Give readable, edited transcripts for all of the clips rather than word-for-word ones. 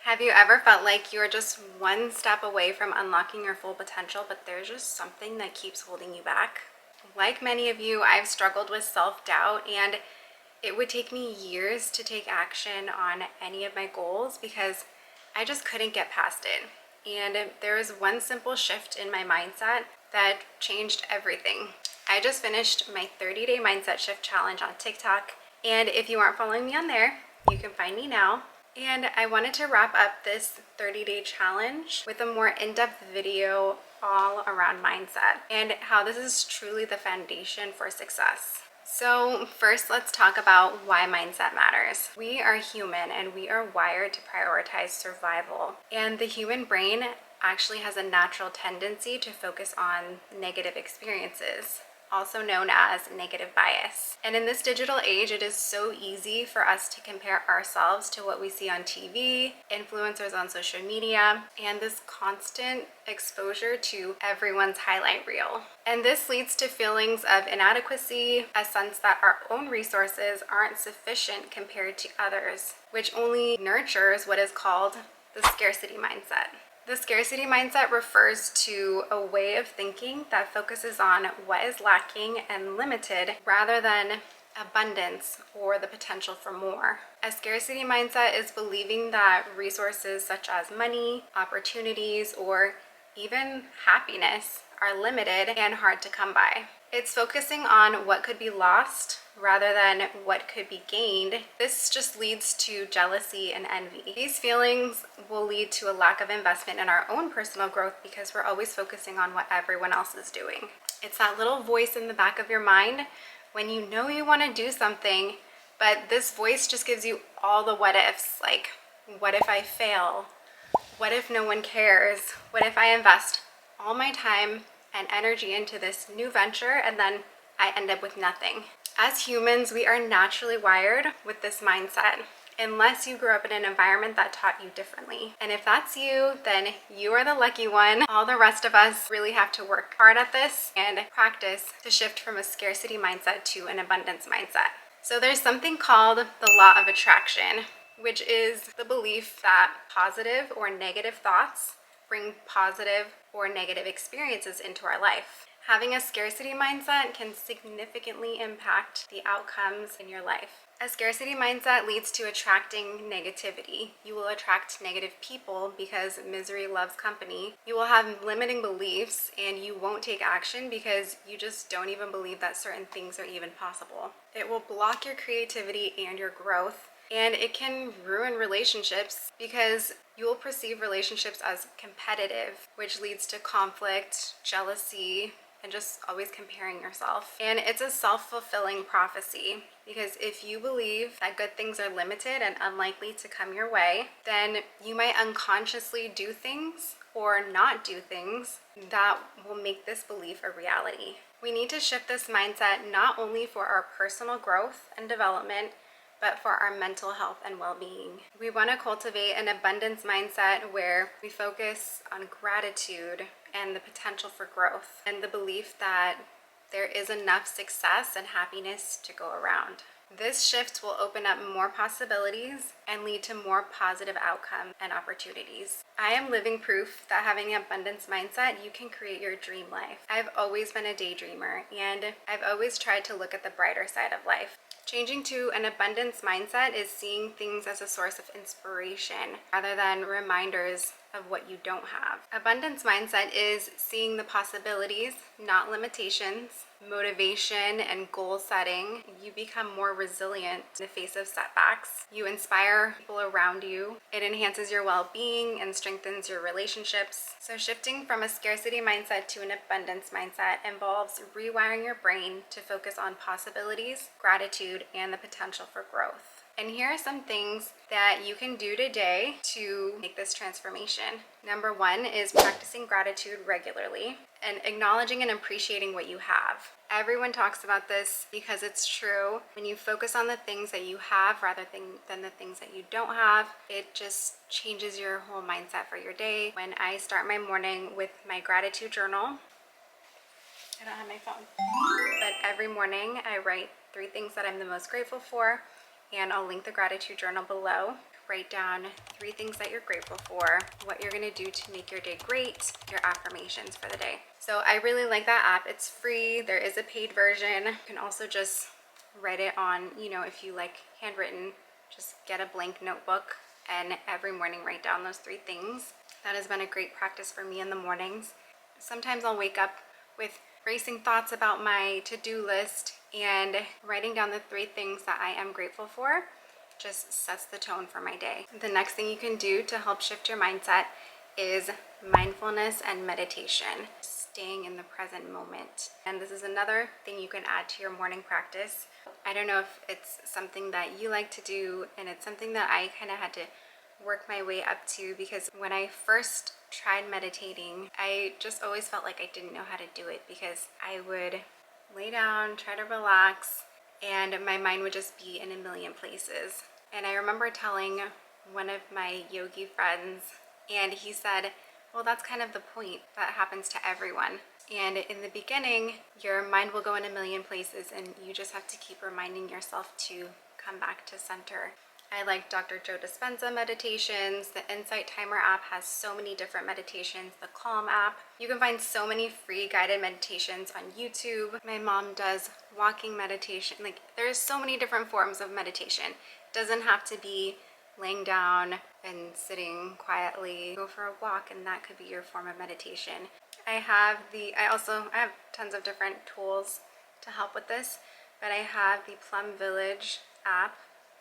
Have you ever felt like you're just one step away from unlocking your full potential, but there's just something that keeps holding you back? Like many of you, I've struggled with self-doubt, and it would take me years to take action on any of my goals because I just couldn't get past it. And there was one simple shift in my mindset that changed everything. I just finished my 30-day mindset shift challenge on TikTok, and if you aren't following me on there, you can find me now. And I wanted to wrap up this 30-day challenge with a more in-depth video all around mindset and how this is truly the foundation for success. So first, let's talk about why mindset matters. We are human and we are wired to prioritize survival. And the human brain actually has a natural tendency to focus on negative experiences, also known as negative bias. And in this digital age, it is so easy for us to compare ourselves to what we see on TV, influencers on social media, and this constant exposure to everyone's highlight reel. And this leads to feelings of inadequacy, a sense that our own resources aren't sufficient compared to others, which only nurtures what is called the scarcity mindset. The scarcity mindset refers to a way of thinking that focuses on what is lacking and limited rather than abundance or the potential for more. A scarcity mindset is believing that resources such as money, opportunities, or even happiness are limited and hard to come by. It's focusing on what could be lost rather than what could be gained. This just leads to jealousy and envy. These feelings will lead to a lack of investment in our own personal growth because we're always focusing on what everyone else is doing. It's that little voice in the back of your mind when you know you want to do something, but this voice just gives you all the what ifs, like, what if I fail? What if no one cares? What if I invest all my time and energy into this new venture and then I end up with nothing? As humans, we are naturally wired with this mindset, unless you grew up in an environment that taught you differently. And if that's you, then you are the lucky one. All the rest of us really have to work hard at this and practice to shift from a scarcity mindset to an abundance mindset. So there's something called the law of attraction, which is the belief that positive or negative thoughts bring positive or negative experiences into our life. Having a scarcity mindset can significantly impact the outcomes in your life. A scarcity mindset leads to attracting negativity. You will attract negative people because misery loves company. You will have limiting beliefs and you won't take action because you just don't even believe that certain things are even possible. It will block your creativity and your growth. And it can ruin relationships because you will perceive relationships as competitive, which leads to conflict, jealousy, and just always comparing yourself. And it's a self-fulfilling prophecy because if you believe that good things are limited and unlikely to come your way, then you might unconsciously do things or not do things that will make this belief a reality. We need to shift this mindset not only for our personal growth and development, but for our mental health and well-being. We want to cultivate an abundance mindset where we focus on gratitude and the potential for growth and the belief that there is enough success and happiness to go around. This shift will open up more possibilities and lead to more positive outcomes and opportunities. I am living proof that having an abundance mindset, you can create your dream life. I've always been a daydreamer and I've always tried to look at the brighter side of life. Changing to an abundance mindset is seeing things as a source of inspiration rather than reminders of what you don't have. Abundance mindset is seeing the possibilities, not limitations. Motivation and goal setting. You become more resilient in the face of setbacks. You inspire people around you. It enhances your well-being and strengthens your relationships. So shifting from a scarcity mindset to an abundance mindset involves rewiring your brain to focus on possibilities, gratitude, and the potential for growth. And here are some things that you can do today to make this transformation. Number one is practicing gratitude regularly and acknowledging and appreciating what you have. Everyone talks about this because it's true. When you focus on the things that you have rather than the things that you don't have, it just changes your whole mindset for your day. When I start my morning with my gratitude journal, I don't have my phone, but every morning I write 3 things that I'm the most grateful for, and I'll link the gratitude journal below. write down 3 things that you're grateful for, what you're gonna do to make your day great, your affirmations for the day. So I really like that app. It's free. There is a paid version. You can also just write it on, you know, if you like handwritten, just get a blank notebook and every morning write down those 3 things. That has been a great practice for me in the mornings. Sometimes I'll wake up with racing thoughts about my to-do list, and writing down the 3 things that I am grateful for just sets the tone for my day. The next thing you can do to help shift your mindset is mindfulness and meditation, staying in the present moment. And this is another thing you can add to your morning practice. I don't know if it's something that you like to do, and it's something that I kind of had to work my way up to, because when I first tried meditating, I just always felt like I didn't know how to do it, because I would lay down, try to relax, and my mind would just be in a million places. And I remember telling one of my yogi friends, and he said, well, that's kind of the point. That happens to everyone. And in the beginning, your mind will go in a million places, and you just have to keep reminding yourself to come back to center. I like Dr. Joe Dispenza meditations. The Insight Timer app has so many different meditations. The Calm app. You can find so many free guided meditations on YouTube. My mom does walking meditation. Like, there's so many different forms of meditation. It doesn't have to be laying down and sitting quietly. Go for a walk, and that could be your form of meditation. I have tons of different tools to help with this, but I have the Plum Village app,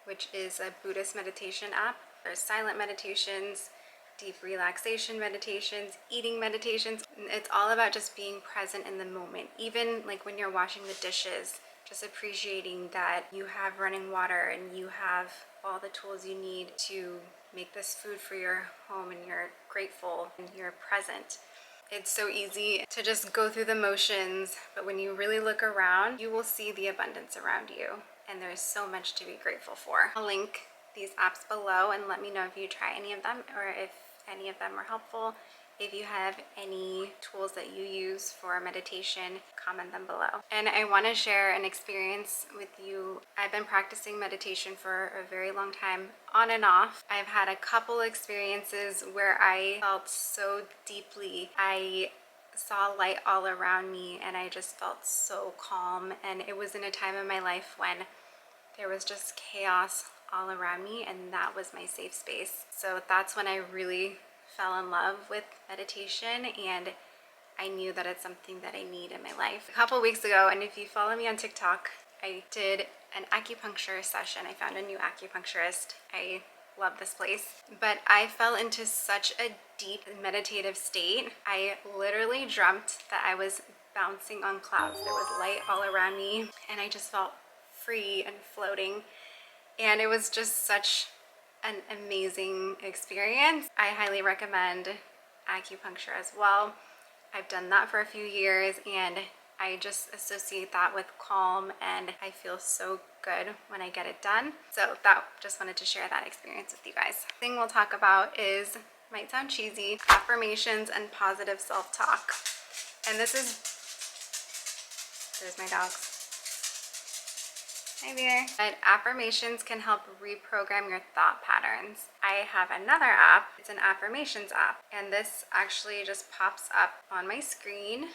which is a Buddhist meditation app. There's silent meditations, deep relaxation meditations, eating meditations. It's all about just being present in the moment. Even like when you're washing the dishes, just appreciating that you have running water and you have all the tools you need to make this food for your home, and you're grateful and you're present. It's so easy to just go through the motions, but when you really look around, you will see the abundance around you, and there's so much to be grateful for. I'll link these apps below, and let me know if you try any of them or if any of them are helpful. If you have any tools that you use for meditation, comment them below. And I want to share an experience with you. I've been practicing meditation for a very long time, on and off. I've had a couple experiences where I felt so deeply. I saw light all around me, and I just felt so calm. And it was in a time in my life when there was just chaos all around me, and that was my safe space. So that's when I really fell in love with meditation, and I knew that it's something that I need in my life. A couple weeks ago, and if you follow me on TikTok, I did an acupuncture session. I found a new acupuncturist. I love this place. But I fell into such a deep meditative state. I literally dreamt that I was bouncing on clouds. There was light all around me, and I just felt free and floating. And it was just such an amazing experience. I highly recommend acupuncture as well. I've done that for a few years, and I just associate that with calm, and I feel so good when I get it done. So just wanted to share that experience with you guys. The thing we'll talk about is, might sound cheesy, affirmations and positive self-talk. And there's my dogs. Hi there. But affirmations can help reprogram your thought patterns. I have another app. It's an Affirmations app, and this actually just pops up on my screen.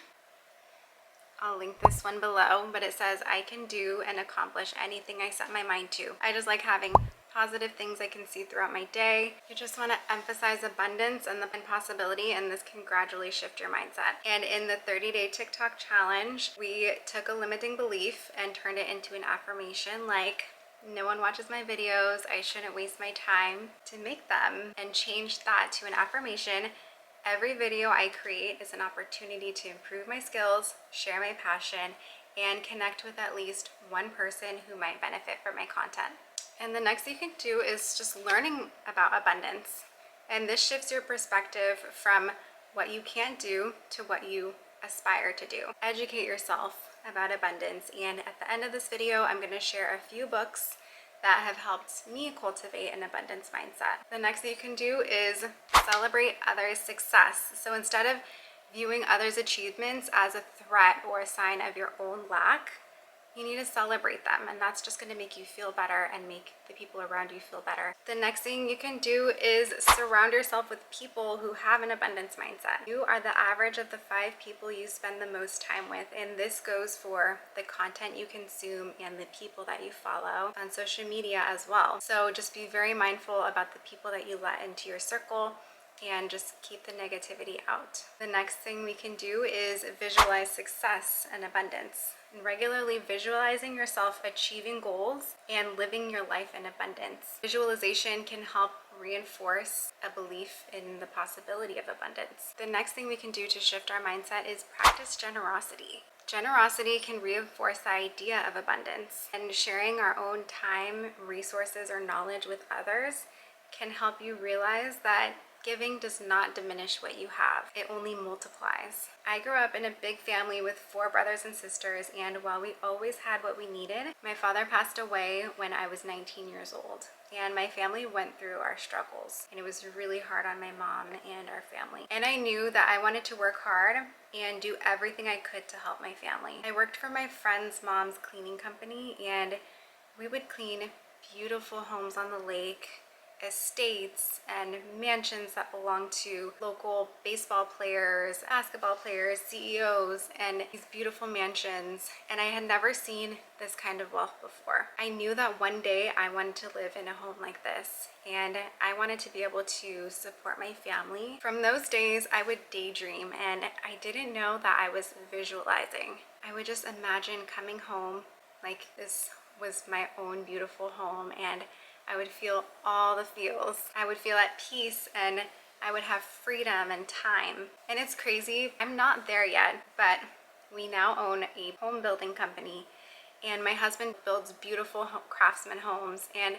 I'll link this one below, but it says I can do and accomplish anything I set my mind to. I just like having positive things I can see throughout my day. You just want to emphasize abundance and the possibility, and this can gradually shift your mindset. And in the 30-day TikTok challenge, we took a limiting belief and turned it into an affirmation, like, no one watches my videos, I shouldn't waste my time to make them, and changed that to an affirmation. Every video I create is an opportunity to improve my skills, share my passion, and connect with at least one person who might benefit from my content. And the next thing you can do is just learning about abundance. And this shifts your perspective from what you can't do to what you aspire to do. Educate yourself about abundance. And at the end of this video, I'm going to share a few books that have helped me cultivate an abundance mindset. The next thing you can do is celebrate others' success. So instead of viewing others' achievements as a threat or a sign of your own lack, You need to celebrate them, and that's just going to make you feel better and make the people around you feel better. The next thing you can do is surround yourself with people who have an abundance mindset. You are the average of the 5 people you spend the most time with, and this goes for the content you consume and the people that you follow on social media as well. So just be very mindful about the people that you let into your circle and just keep the negativity out. The next thing we can do is visualize success and abundance. And regularly visualizing yourself achieving goals and living your life in abundance. Visualization can help reinforce a belief in the possibility of abundance. The next thing we can do to shift our mindset is practice generosity. Generosity can reinforce the idea of abundance, and sharing our own time, resources, or knowledge with others can help you realize that giving does not diminish what you have. It only multiplies. I grew up in a big family with 4 brothers and sisters, and while we always had what we needed, my father passed away when I was 19 years old. And my family went through our struggles, and it was really hard on my mom and our family. And I knew that I wanted to work hard and do everything I could to help my family. I worked for my friend's mom's cleaning company, and we would clean beautiful homes on the lake, estates and mansions that belong to local baseball players, basketball players, CEOs, and these beautiful mansions. And I had never seen this kind of wealth before. I knew that one day I wanted to live in a home like this, and I wanted to be able to support my family. From those days, I would daydream, and I didn't know that I was visualizing. I would just imagine coming home like this was my own beautiful home, and I would feel all the feels. I would feel at peace, and I would have freedom and time. And it's crazy, I'm not there yet, but we now own a home building company, and my husband builds beautiful craftsman homes, and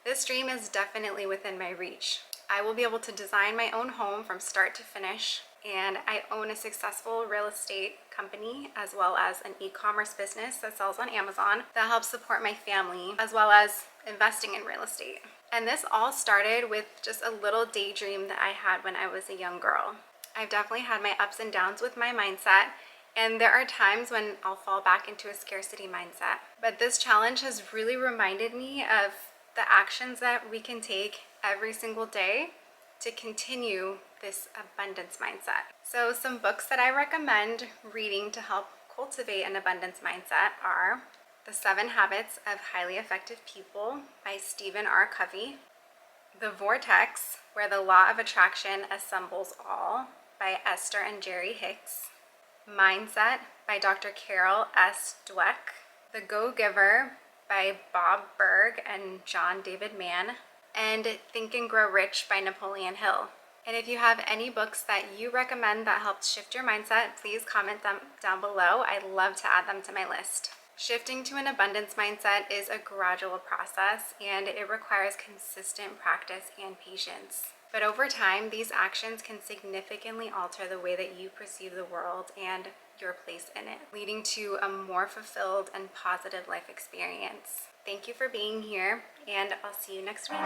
this dream is definitely within my reach. I will be able to design my own home from start to finish, and I own a successful real estate company as well as an e-commerce business that sells on Amazon that helps support my family, as well as investing in real estate. And this all started with just a little daydream that I had when I was a young girl. I've definitely had my ups and downs with my mindset, and there are times when I'll fall back into a scarcity mindset. But this challenge has really reminded me of the actions that we can take every single day to continue this abundance mindset. So some books that I recommend reading to help cultivate an abundance mindset are The 7 Habits of Highly Effective People by Stephen R. Covey, The Vortex, Where the Law of Attraction Assembles All by Esther and Jerry Hicks, Mindset by Dr. Carol S. Dweck, The Go-Giver by Bob Burg and John David Mann, and Think and Grow Rich by Napoleon Hill. And if you have any books that you recommend that helped shift your mindset, please comment them down below. I'd love to add them to my list. Shifting to an abundance mindset is a gradual process, and it requires consistent practice and patience. But over time, these actions can significantly alter the way that you perceive the world and your place in it, leading to a more fulfilled and positive life experience. Thank you for being here, and I'll see you next week.